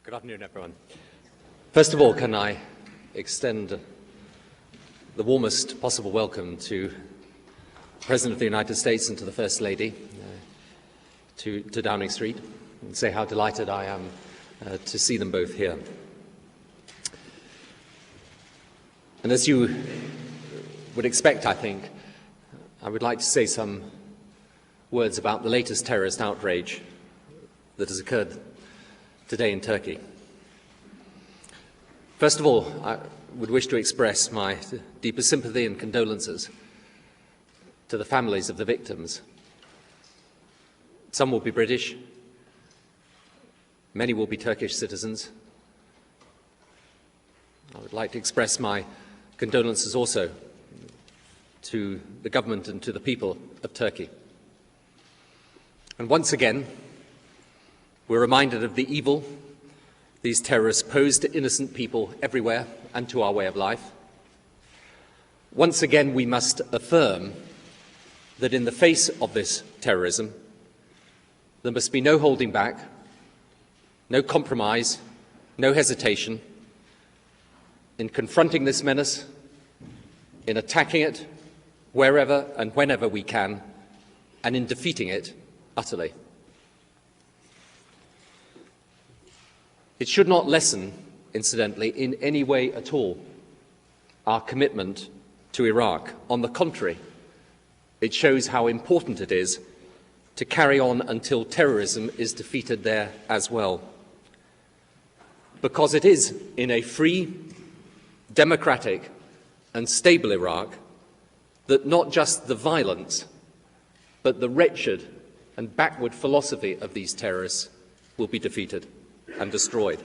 Good afternoon, everyone. First of all, can I extend the warmest possible welcome to the President of the United States and to the First Lady to Downing Street, and say how delighted I am to see them both here. And as you would expect, I think, I would like to say some words about the latest terrorist outrage that has occurred today in Turkey. First of all, I would wish to express my deepest sympathy and condolences to the families of the victims. Some will be British, many will be Turkish citizens. I would like to express my condolences also to the government and to the people of Turkey. And once again, we're reminded of the evil these terrorists pose to innocent people everywhere and to our way of life. Once again, we must affirm that in the face of this terrorism, there must be no holding back, no compromise, no hesitation in confronting this menace, in attacking it wherever and whenever we can, and in defeating it utterly. It should not lessen, incidentally, in any way at all, our commitment to Iraq. On the contrary, it shows how important it is to carry on until terrorism is defeated there as well. Because it is in a free, democratic, and stable Iraq that not just the violence, but the wretched and backward philosophy of these terrorists will be defeated and destroyed.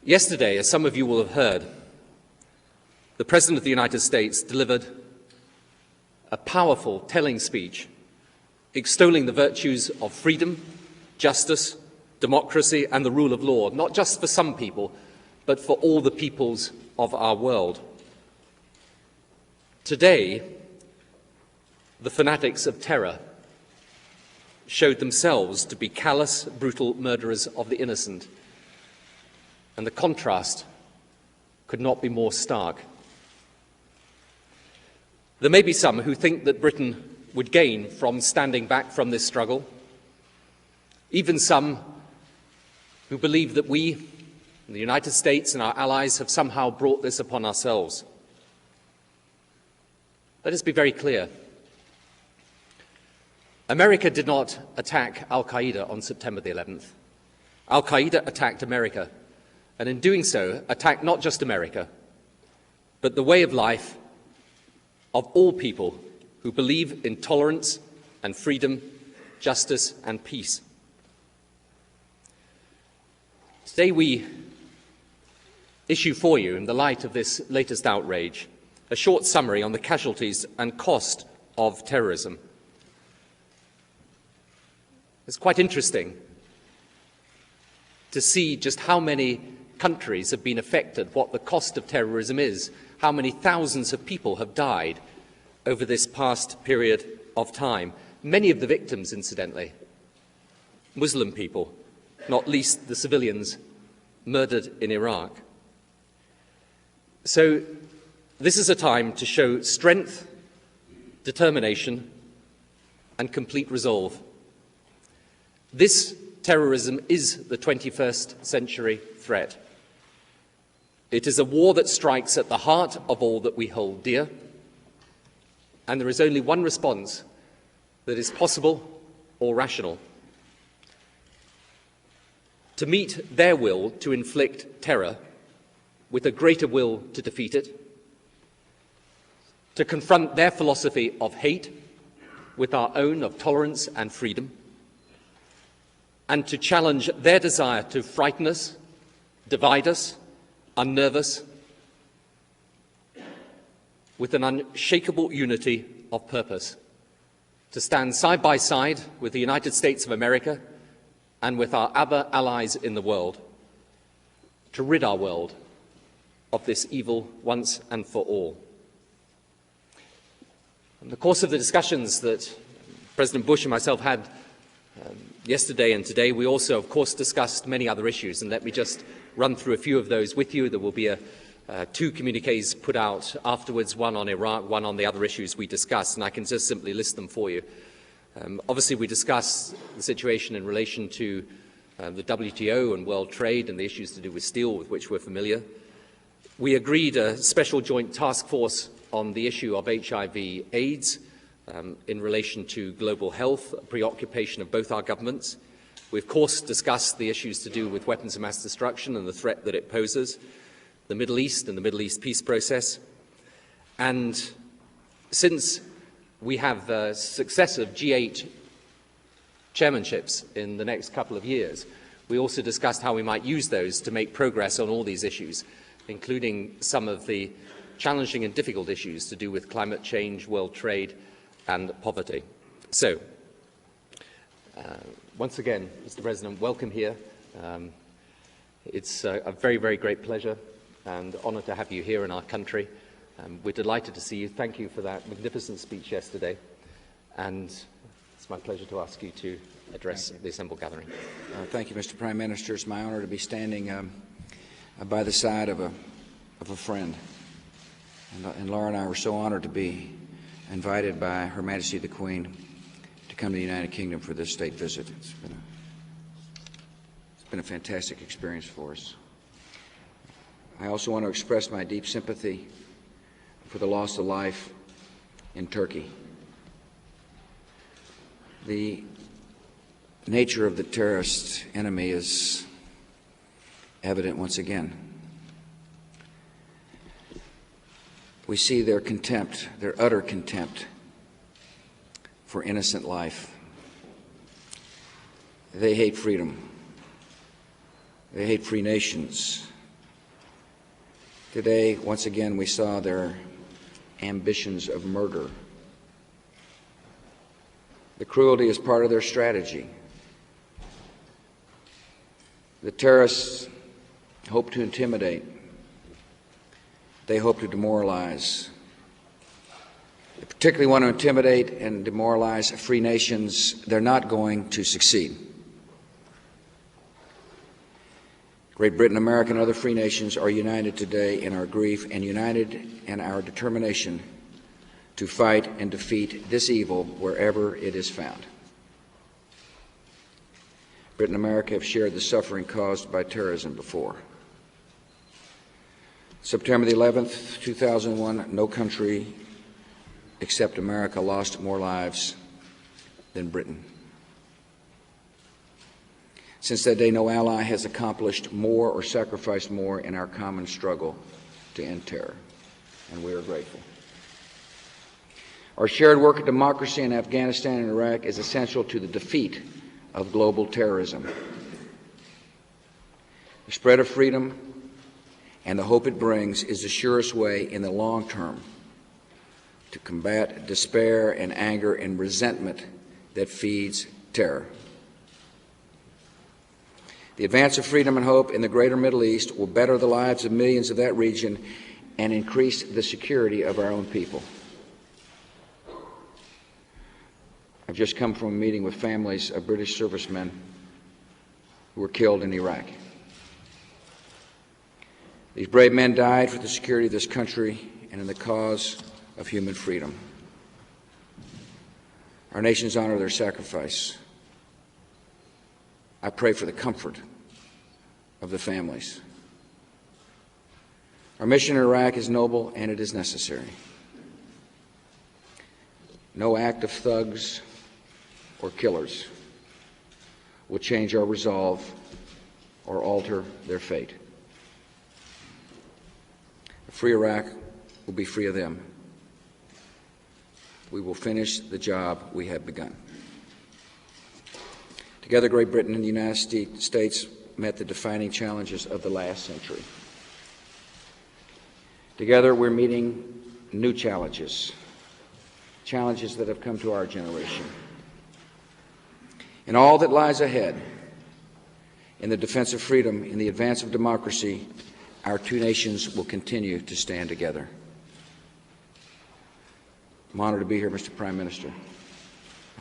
Yesterday, as some of you will have heard, the President of the United States delivered a powerful, telling speech extolling the virtues of freedom, justice, democracy, and the rule of law, not just for some people, but for all the peoples of our world. Today, the fanatics of terror showed themselves to be callous, brutal murderers of the innocent, and the contrast could not be more stark. There may be some who think that Britain would gain from standing back from this struggle, even some who believe that we, in the United States and our allies, have somehow brought this upon ourselves. Let us be very clear. America did not attack al-Qaeda on September the 11th. Al-Qaeda attacked America, and in doing so, attacked not just America, but the way of life of all people who believe in tolerance and freedom, justice and peace. Today we issue for you, in the light of this latest outrage, a short summary on the casualties and cost of terrorism. It's quite interesting to see just how many countries have been affected, what the cost of terrorism is, how many thousands of people have died over this past period of time. Many of the victims, incidentally, Muslim people, not least the civilians murdered in Iraq. So this is a time to show strength, determination, and complete resolve. This terrorism is the 21st century threat. It is a war that strikes at the heart of all that we hold dear, and there is only one response that is possible or rational: to meet their will to inflict terror with a greater will to defeat it, to confront their philosophy of hate with our own of tolerance and freedom, and to challenge their desire to frighten us, divide us, unnerve us, with an unshakable unity of purpose, to stand side by side with the United States of America and with our other allies in the world, to rid our world of this evil once and for all. In the course of the discussions that President Bush and myself had Yesterday and today, we also, of course, discussed many other issues, and let me just run through a few of those with you. There will be two communiques put out afterwards, one on Iraq, one on the other issues we discussed, and I can just simply list them for you. Obviously, we discussed the situation in relation to the WTO and world trade and the issues to do with steel, with which we're familiar. We agreed a special joint task force on the issue of HIV/AIDS in relation to global health, a preoccupation of both our governments. We, of course, discussed the issues to do with weapons of mass destruction and the threat that it poses, the Middle East and the Middle East peace process. And since we have successive G8 chairmanships in the next couple of years, we also discussed how we might use those to make progress on all these issues, including some of the challenging and difficult issues to do with climate change, world trade, and poverty. So, once again, Mr. President, welcome here. It's a very, very great pleasure and honour to have you here in our country. We're delighted to see you. Thank you for that magnificent speech yesterday. And it's my pleasure to ask you to address the assembled gathering. Thank you, Mr. Prime Minister. It's my honour to be standing by the side of a friend. And Laura and I were so honoured to be invited by Her Majesty the Queen to come to the United Kingdom for this state visit. It's been a fantastic experience for us. I also want to express my deep sympathy for the loss of life in Turkey. The nature of the terrorist enemy is evident once again. We see their contempt, their utter contempt for innocent life. They hate freedom. They hate free nations. Today, once again, we saw their ambitions of murder. The cruelty is part of their strategy. The terrorists hope to intimidate. They hope to demoralize. They particularly want to intimidate and demoralize free nations. They're not going to succeed. Great Britain, America, and other free nations are united today in our grief and united in our determination to fight and defeat this evil wherever it is found. Britain and America have shared the suffering caused by terrorism before. September the 11th, 2001, no country except America lost more lives than Britain. Since that day, no ally has accomplished more or sacrificed more in our common struggle to end terror, and we are grateful. Our shared work of democracy in Afghanistan and Iraq is essential to the defeat of global terrorism. The spread of freedom and the hope it brings is the surest way in the long term to combat despair and anger and resentment that feeds terror. The advance of freedom and hope in the greater Middle East will better the lives of millions of that region and increase the security of our own people. I've just come from a meeting with families of British servicemen who were killed in Iraq. These brave men died for the security of this country and in the cause of human freedom. Our nations honor their sacrifice. I pray for the comfort of the families. Our mission in Iraq is noble and it is necessary. No act of thugs or killers will change our resolve or alter their fate. A free Iraq will be free of them. We will finish the job we have begun. Together, Great Britain and the United States met the defining challenges of the last century. Together, we're meeting new challenges, challenges that have come to our generation. In all that lies ahead, in the defense of freedom, in the advance of democracy, our two nations will continue to stand together. I'm honored to be here, Mr. Prime Minister.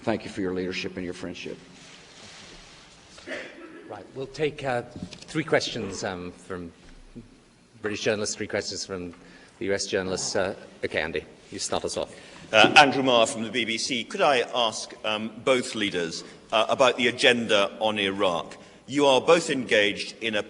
Thank you for your leadership and your friendship. Right. We'll take 3 questions from British journalists, 3 questions from the US journalists. Okay, Andy, you start us off. Andrew Marr from the BBC. Could I ask both leaders about the agenda on Iraq? You are both engaged in an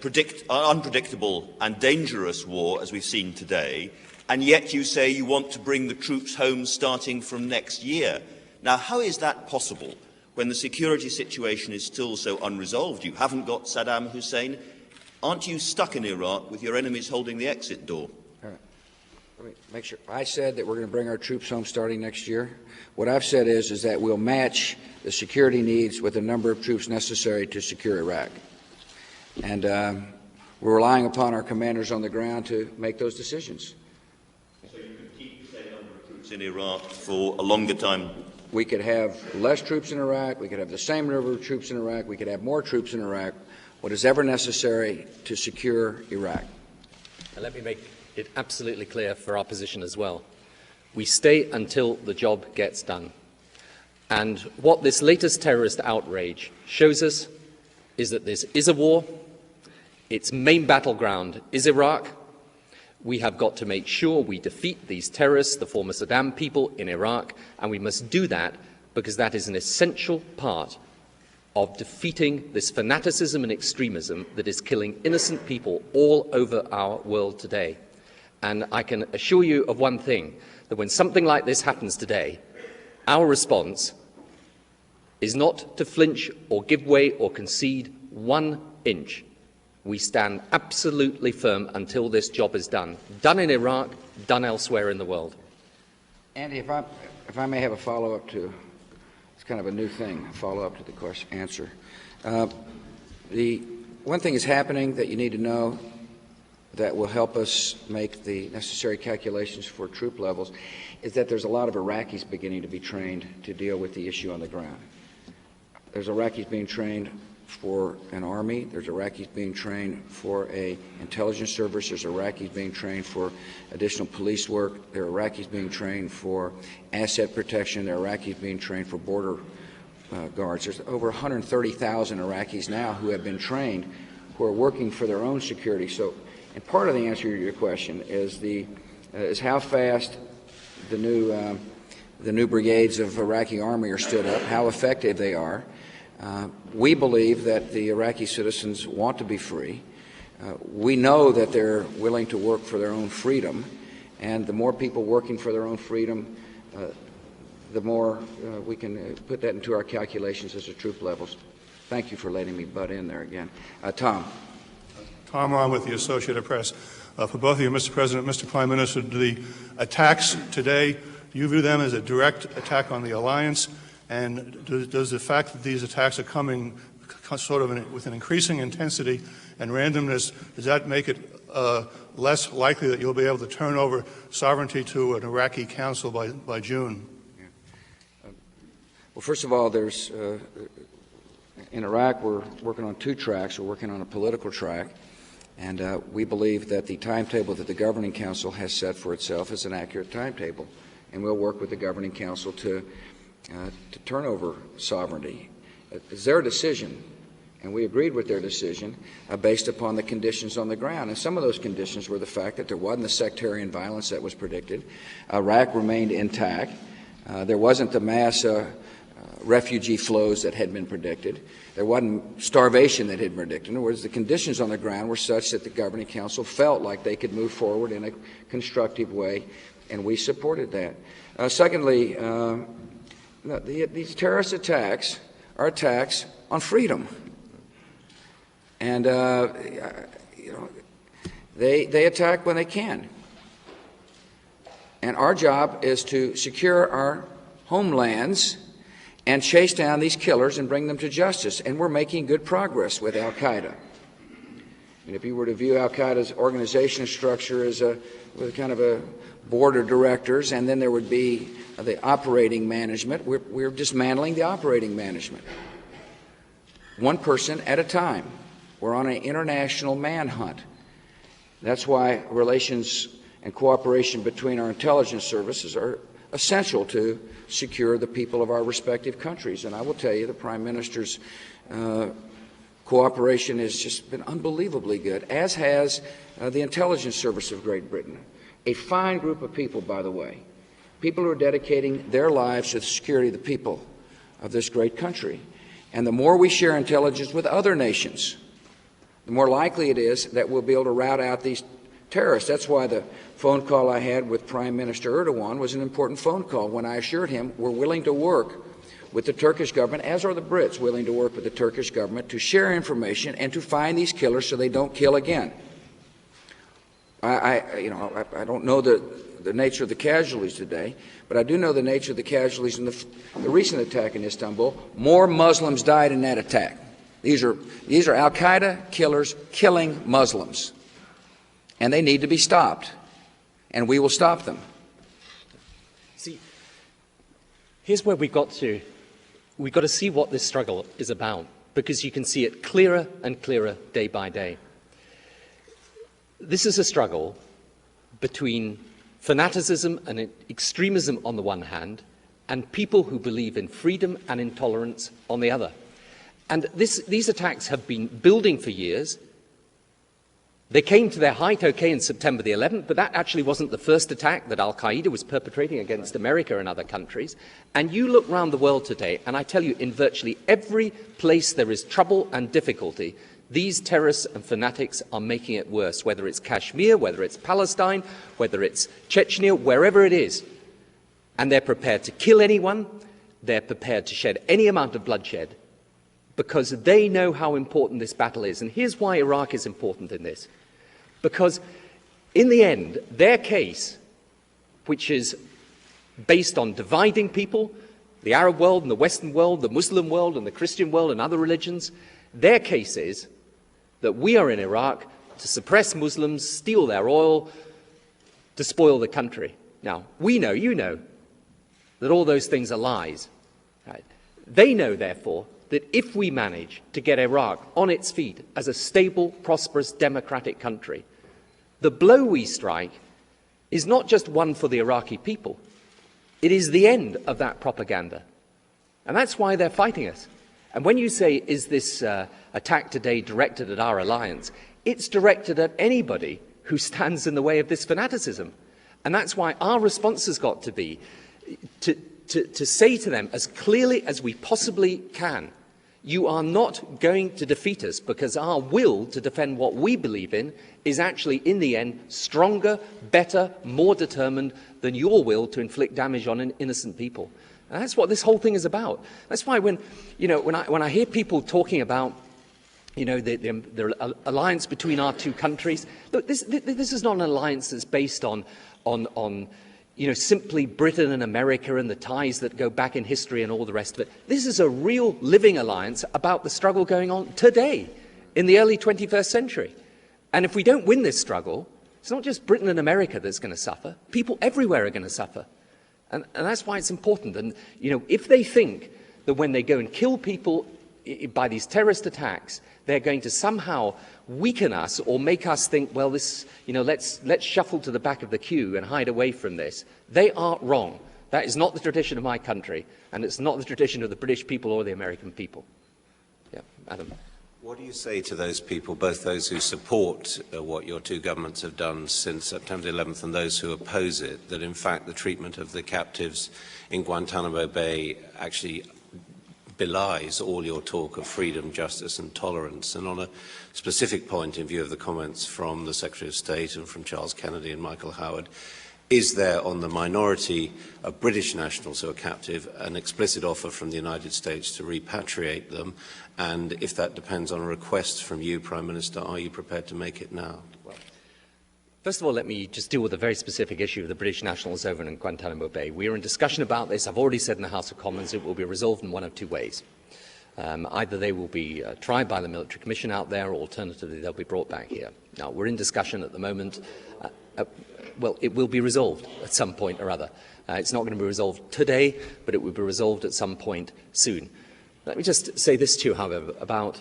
unpredictable and dangerous war, as we've seen today, and yet you say you want to bring the troops home starting from next year. Now, how is that possible when the security situation is still so unresolved? You haven't got Saddam Hussein. Aren't you stuck in Iraq with your enemies holding the exit door? All right. Let me make sure. I said that we're going to bring our troops home starting next year. What I've said is that we'll match the security needs with the number of troops necessary to secure Iraq. And we're relying upon our commanders on the ground to make those decisions. So you could keep the same number of troops in Iraq for a longer time? We could have less troops in Iraq. We could have the same number of troops in Iraq. We could have more troops in Iraq. What is ever necessary to secure Iraq. And let me make it absolutely clear for our position as well. We stay until the job gets done. And what this latest terrorist outrage shows us is that this is a war. Its main battleground is Iraq. We have got to make sure we defeat these terrorists, the former Saddam people in Iraq, and we must do that because that is an essential part of defeating this fanaticism and extremism that is killing innocent people all over our world today. And I can assure you of one thing, that when something like this happens today, our response is not to flinch or give way or concede 1 inch. We stand absolutely firm until this job is done. Done in Iraq, done elsewhere in the world. Andy, if I may have a follow-up to, it's kind of a new thing, a follow-up to the question, answer. The one thing is happening that you need to know that will help us make the necessary calculations for troop levels is that there's a lot of Iraqis beginning to be trained to deal with the issue on the ground. There's Iraqis being trained for an army. There's Iraqis being trained for an intelligence service. There's Iraqis being trained for additional police work. There are Iraqis being trained for asset protection. There are Iraqis being trained for border guards. There's over 130,000 Iraqis now who have been trained who are working for their own security. So, and part of the answer to your question is how fast the new brigades of Iraqi army are stood up, how effective they are. We believe that the Iraqi citizens want to be free. We know that they're willing to work for their own freedom, and the more people working for their own freedom, the more we can put that into our calculations as to troop levels. Thank you for letting me butt in there again. Tom. Tom Ron with the Associated Press. For both of you, Mr. President, Mr. Prime Minister, the attacks today, do you view them as a direct attack on the alliance? And does the fact that these attacks are coming sort of with an increasing intensity and randomness, does that make it less likely that you'll be able to turn over sovereignty to an Iraqi council by June? Yeah. Well, first of all, there's in Iraq we're working on 2 tracks. We're working on a political track, and we believe that the timetable that the Governing Council has set for itself is an accurate timetable, and we'll work with the Governing Council to turn over sovereignty. It's their decision, and we agreed with their decision based upon the conditions on the ground. And some of those conditions were the fact that there wasn't the sectarian violence that was predicted. Iraq remained intact. There wasn't the mass refugee flows that had been predicted. There wasn't starvation that had been predicted. In other words, the conditions on the ground were such that the Governing Council felt like they could move forward in a constructive way, and we supported that. Secondly, these terrorist attacks are attacks on freedom. And, they attack when they can. And our job is to secure our homelands and chase down these killers and bring them to justice. And we're making good progress with al-Qaeda. And if you were to view al-Qaeda's organization structure as with kind of a board of directors, and then there would be the operating management, we're dismantling the operating management. 1 person at a time. We're on an international manhunt. That's why relations and cooperation between our intelligence services are essential to secure the people of our respective countries. And I will tell you, the Prime Minister's cooperation has just been unbelievably good, as has the intelligence service of Great Britain. A fine group of people, by the way, people who are dedicating their lives to the security of the people of this great country. And the more we share intelligence with other nations, the more likely it is that we'll be able to rout out these terrorists. That's why the phone call I had with Prime Minister Erdogan was an important phone call, when I assured him we're willing to work with the Turkish government, as are the Brits willing to work with the Turkish government, to share information and to find these killers so they don't kill again. I don't know the nature of the casualties today, but I do know the nature of the casualties in the recent attack in Istanbul. More Muslims died in that attack. These are al-Qaeda killers killing Muslims, and they need to be stopped, and we will stop them. See, here's where we've got to see what this struggle is about, because you can see it clearer and clearer day by day. This is a struggle between fanaticism and extremism on the one hand, and people who believe in freedom and intolerance on the other. And these attacks have been building for years. They came to their height, in September the 11th, but that actually wasn't the first attack that al-Qaeda was perpetrating against America and other countries. And you look around the world today, and I tell you, in virtually every place there is trouble and difficulty, these terrorists and fanatics are making it worse, whether it's Kashmir, whether it's Palestine, whether it's Chechnya, wherever it is. And they're prepared to kill anyone, they're prepared to shed any amount of bloodshed, because they know how important this battle is. And here's why Iraq is important in this. Because in the end, their case, which is based on dividing people, the Arab world and the Western world, the Muslim world and the Christian world and other religions, their case is that we are in Iraq to suppress Muslims, steal their oil, to spoil the country. Now, we know, you know, that all those things are lies. Right? They know, therefore, that if we manage to get Iraq on its feet as a stable, prosperous, democratic country, the blow we strike is not just one for the Iraqi people. It is the end of that propaganda. And that's why they're fighting us. And when you say, is this attack today directed at our alliance, it's directed at anybody who stands in the way of this fanaticism. And that's why our response has got to be to say to them as clearly as we possibly can, you are not going to defeat us, because our will to defend what we believe in is actually, in the end, stronger, better, more determined than your will to inflict damage on innocent people. And that's what this whole thing is about. That's why when I hear people talking about, the alliance between our two countries, look, this is not an alliance that's based on simply Britain and America and the ties that go back in history and all the rest of it. This is a real living alliance about the struggle going on today in the early 21st century. And if we don't win this struggle, it's not just Britain and America that's going to suffer. People everywhere are going to suffer. And that's why it's important. And, if they think that when they go and kill people by these terrorist attacks, they're going to somehow weaken us or make us think, well, this, let's shuffle to the back of the queue and hide away from this, they are wrong. That is not the tradition of my country, and it's not the tradition of the British people or the American people. Yeah, Adam. What do you say to those people, both those who support what your two governments have done since September 11th and those who oppose it, that in fact the treatment of the captives in Guantanamo Bay actually belies all your talk of freedom, justice and tolerance? And on a specific point, in view of the comments from the Secretary of State and from Charles Kennedy and Michael Howard, is there, on the minority of British nationals who are captive, an explicit offer from the United States to repatriate them? And if that depends on a request from you, Prime Minister, are you prepared to make it now? Well, first of all, let me just deal with a very specific issue of the British nationals over in Guantanamo Bay. We are in discussion about this. I've already said in the House of Commons it will be resolved in one of two ways. Either they will be tried by the military commission out there, or alternatively they'll be brought back here. Now, we're in discussion at the moment. Well, it will be resolved at some point or other. It's not going to be resolved today, but it will be resolved at some point soon. Let me just say this to you, however, about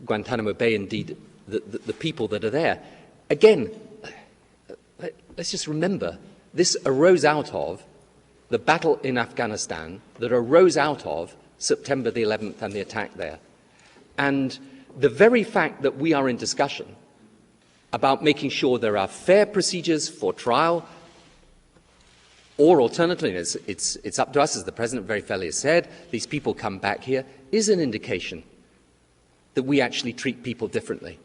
Guantanamo Bay, indeed, the people that are there. Again, let's just remember, this arose out of the battle in Afghanistan, that arose out of September the 11th and the attack there. And the very fact that we are in discussion about making sure there are fair procedures for trial, or alternatively, it's up to us, as the President very fairly has said, these people come back here, is an indication that we actually treat people differently.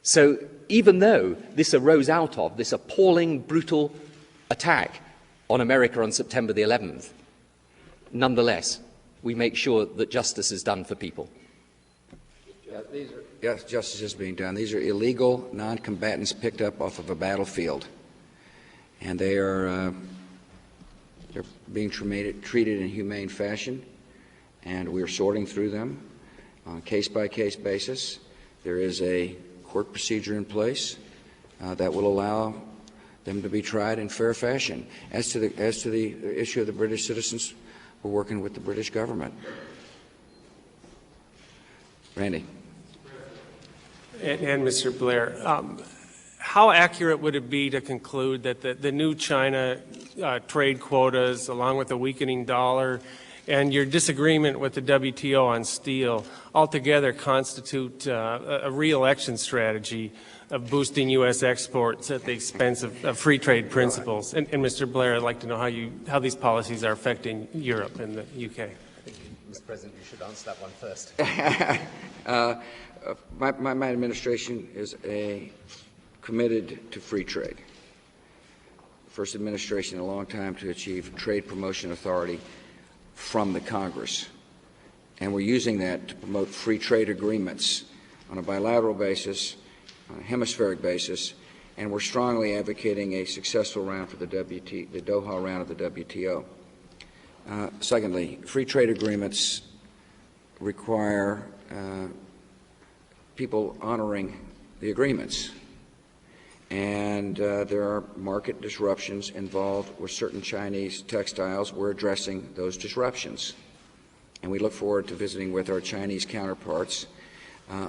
So even though this arose out of this appalling, brutal attack on America on September the 11th, nonetheless, we make sure that justice is done for people. Yes, justice is being done. These are illegal non-combatants picked up off of a battlefield, and they're being treated in humane fashion, and we're sorting through them on a case-by-case basis. There is a court procedure in place that will allow them to be tried in fair fashion. As to the issue of the British citizens, we're working with the British government. Randy. And Mr. Blair, how accurate would it be to conclude that the new China trade quotas, along with the weakening dollar, and your disagreement with the WTO on steel altogether constitute a re-election strategy of boosting U.S. exports at the expense of free trade principles? And Mr. Blair, I'd like to know how these policies are affecting Europe and the U.K. I think, Mr. President, you should answer that one first. My administration is committed to free trade. First administration in a long time to achieve trade promotion authority from the Congress. And we're using that to promote free trade agreements on a bilateral basis, on a hemispheric basis, and we're strongly advocating a successful round for the Doha round of the WTO. Secondly, free trade agreements require people honoring the agreements. And there are market disruptions involved with certain Chinese textiles. We're addressing those disruptions. And we look forward to visiting with our Chinese counterparts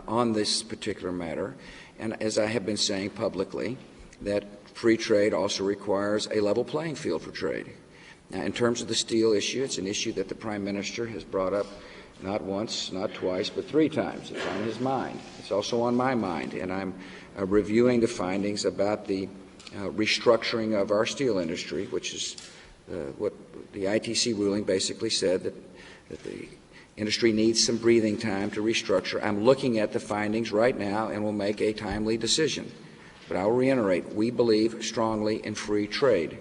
on this particular matter. And as I have been saying publicly, that free trade also requires a level playing field for trade. Now, in terms of the steel issue, it's an issue that the Prime Minister has brought up not once, not twice, but 3 times. It's on his mind. It's also on my mind. And I'm reviewing the findings about the restructuring of our steel industry, which is what the ITC ruling basically said, that the industry needs some breathing time to restructure. I'm looking at the findings right now and will make a timely decision. But I'll reiterate, we believe strongly in free trade.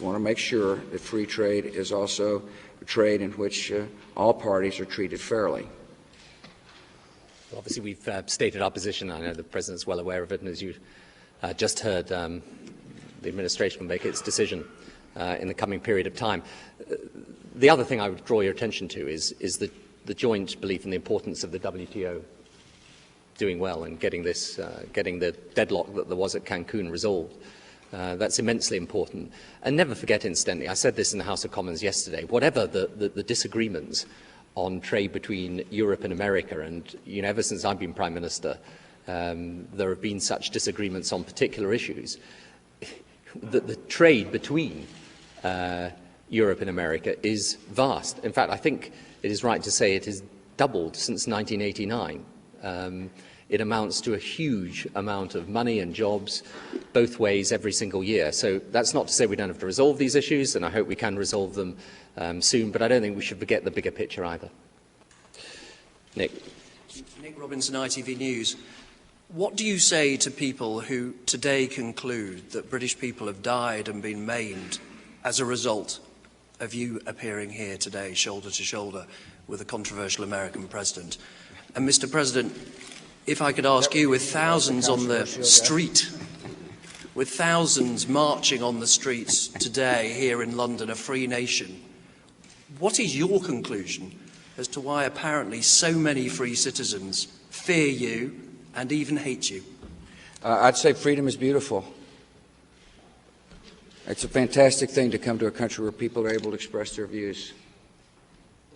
We want to make sure that free trade is also a trade in which all parties are treated fairly. Well, obviously, we've stated our position. I know the President's well aware of it, and as you just heard, the administration will make its decision in the coming period of time. The other thing I would draw your attention to is the joint belief in the importance of the WTO doing well and getting the deadlock that there was at Cancun resolved. That's immensely important. And never forget, incidentally, I said this in the House of Commons yesterday, whatever the disagreements on trade between Europe and America, and ever since I've been Prime Minister, there have been such disagreements on particular issues. The trade between Europe and America is vast. In fact, I think it is right to say it has doubled since 1989. It amounts to a huge amount of money and jobs both ways every single year. So that's not to say we don't have to resolve these issues, and I hope we can resolve them soon, but I don't think we should forget the bigger picture either. Nick. Nick Robinson, ITV News. What do you say to people who today conclude that British people have died and been maimed as a result of you appearing here today, shoulder to shoulder, with a controversial American president? And Mr. President, if I could ask you, with thousands on the street, with thousands marching on the streets today here in London, a free nation, what is your conclusion as to why apparently so many free citizens fear you and even hate you? I'd say freedom is beautiful. It's a fantastic thing to come to a country where people are able to express their views.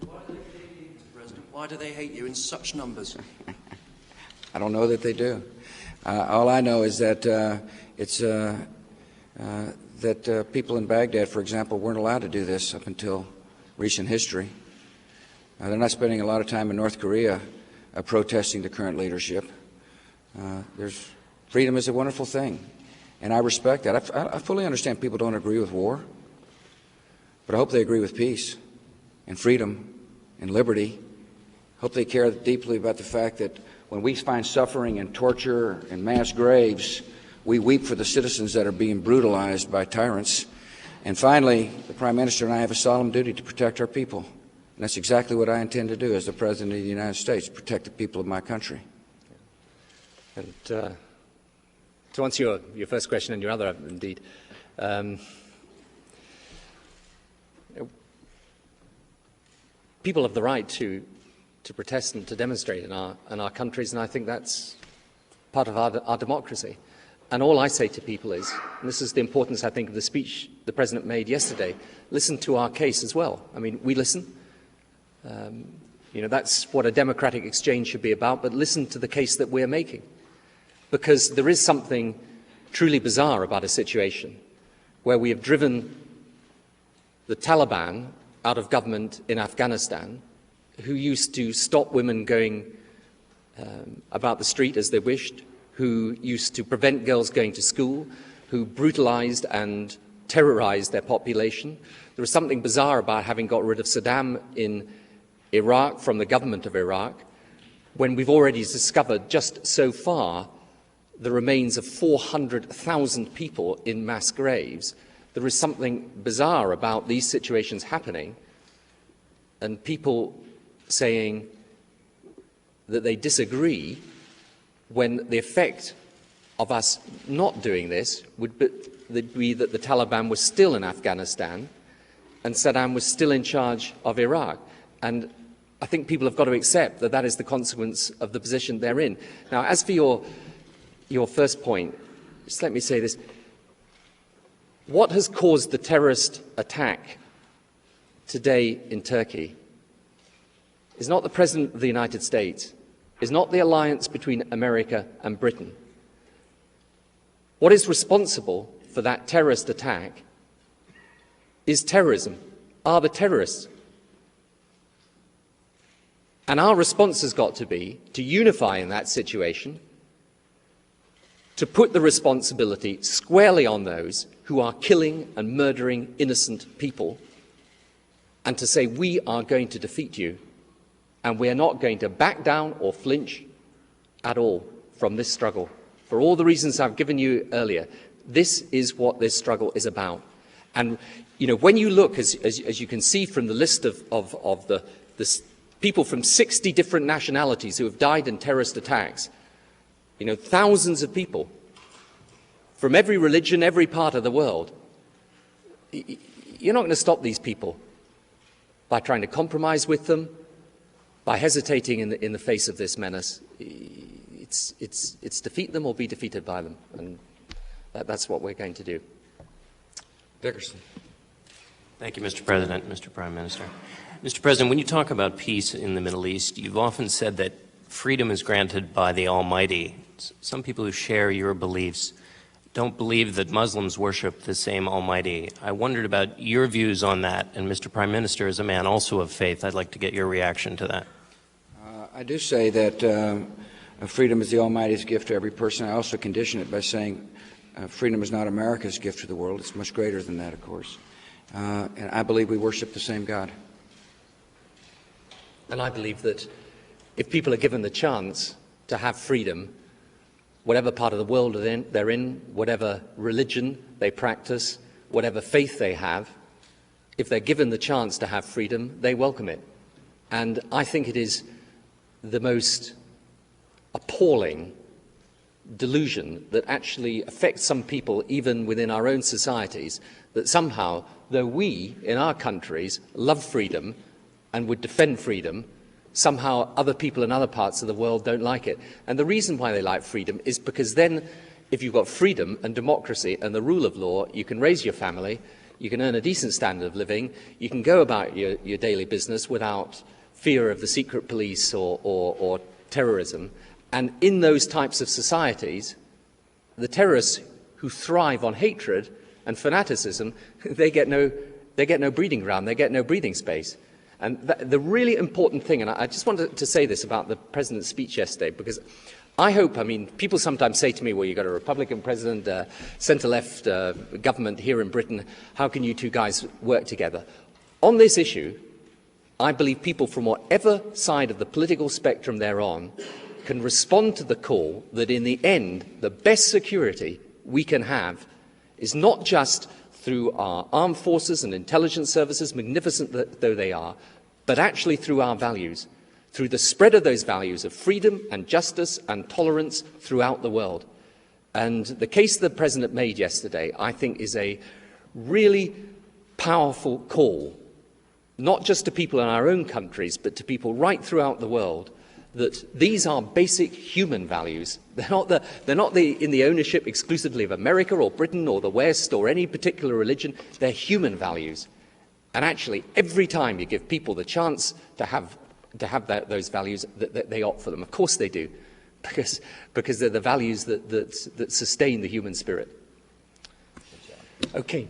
Why do they hate you, Mr. President? Why do they hate you in such numbers? I don't know that they do. All I know is that people in Baghdad, for example, weren't allowed to do this up until recent history. They're not spending a lot of time in North Korea protesting the current leadership. Freedom is a wonderful thing, and I respect that. I fully understand people don't agree with war, but I hope they agree with peace and freedom and liberty. I hope they care deeply about the fact that when we find suffering and torture and mass graves, we weep for the citizens that are being brutalized by tyrants. And finally, the Prime Minister and I have a solemn duty to protect our people. And that's exactly what I intend to do as the President of the United States, protect the people of my country. And to answer your first question and your other, indeed, people have the right to protest and to demonstrate in our countries, and I think that's part of our democracy. And all I say to people is, and this is the importance, I think, of the speech the President made yesterday, listen to our case as well. I mean, we listen. That's what a democratic exchange should be about, but listen to the case that we're making. Because there is something truly bizarre about a situation where we have driven the Taliban out of government in Afghanistan, who used to stop women going about the street as they wished, who used to prevent girls going to school, who brutalized and terrorized their population. There was something bizarre about having got rid of Saddam in Iraq from the government of Iraq, when we've already discovered just so far the remains of 400,000 people in mass graves. There is something bizarre about these situations happening, and people saying that they disagree when the effect of us not doing this would be that the Taliban was still in Afghanistan and Saddam was still in charge of Iraq. And I think people have got to accept that that is the consequence of the position they're in. Now, as for your first point, just let me say this. What has caused the terrorist attack today in Turkey is not the President of the United States, is not the alliance between America and Britain. What is responsible for that terrorist attack is terrorism, are the terrorists. And our response has got to be to unify in that situation, to put the responsibility squarely on those who are killing and murdering innocent people, and to say, we are going to defeat you, and we are not going to back down or flinch at all from this struggle. For all the reasons I've given you earlier, this is what this struggle is about. And, when you look, as you can see from the list of the people from 60 different nationalities who have died in terrorist attacks, thousands of people from every religion, every part of the world, you're not going to stop these people by trying to compromise with them, by hesitating in the face of this menace. It's defeat them or be defeated by them, and that's what we're going to do. Dickerson. Thank you, Mr. President, Mr. Prime Minister. Mr. President, when you talk about peace in the Middle East, you've often said that freedom is granted by the Almighty. Some people who share your beliefs don't believe that Muslims worship the same Almighty. I wondered about your views on that, and Mr. Prime Minister, as a man also of faith, I'd like to get your reaction to that. I do say that freedom is the Almighty's gift to every person. I also condition it by saying freedom is not America's gift to the world. It's much greater than that, of course. And I believe we worship the same God. And I believe that if people are given the chance to have freedom, whatever part of the world they're in, whatever religion they practice, whatever faith they have, if they're given the chance to have freedom, they welcome it. And I think it is the most appalling delusion that actually affects some people, even within our own societies, that somehow, though we, in our countries, love freedom and would defend freedom, somehow other people in other parts of the world don't like it. And the reason why they like freedom is because then, if you've got freedom and democracy and the rule of law, you can raise your family, you can earn a decent standard of living, you can go about your daily business without fear of the secret police or terrorism. And in those types of societies, the terrorists who thrive on hatred and fanaticism, they get no breeding ground, they get no breathing space. And the really important thing, and I just wanted to say this about the President's speech yesterday, because I hope, I mean, people sometimes say to me, well, you've got a Republican president, centre-left government here in Britain, how can you two guys work together? On this issue, I believe people from whatever side of the political spectrum they're on can respond to the call that in the end, the best security we can have is not just through our armed forces and intelligence services, magnificent though they are, but actually through our values, through the spread of those values of freedom and justice and tolerance throughout the world. And the case the President made yesterday, I think, is a really powerful call, not just to people in our own countries, but to people right throughout the world, that these are basic human values. They're not in the ownership exclusively of America or Britain or the West or any particular religion. They're human values. And actually, every time you give people the chance to have those values, they opt for them. Of course they do, because they're the values that sustain the human spirit. Okay.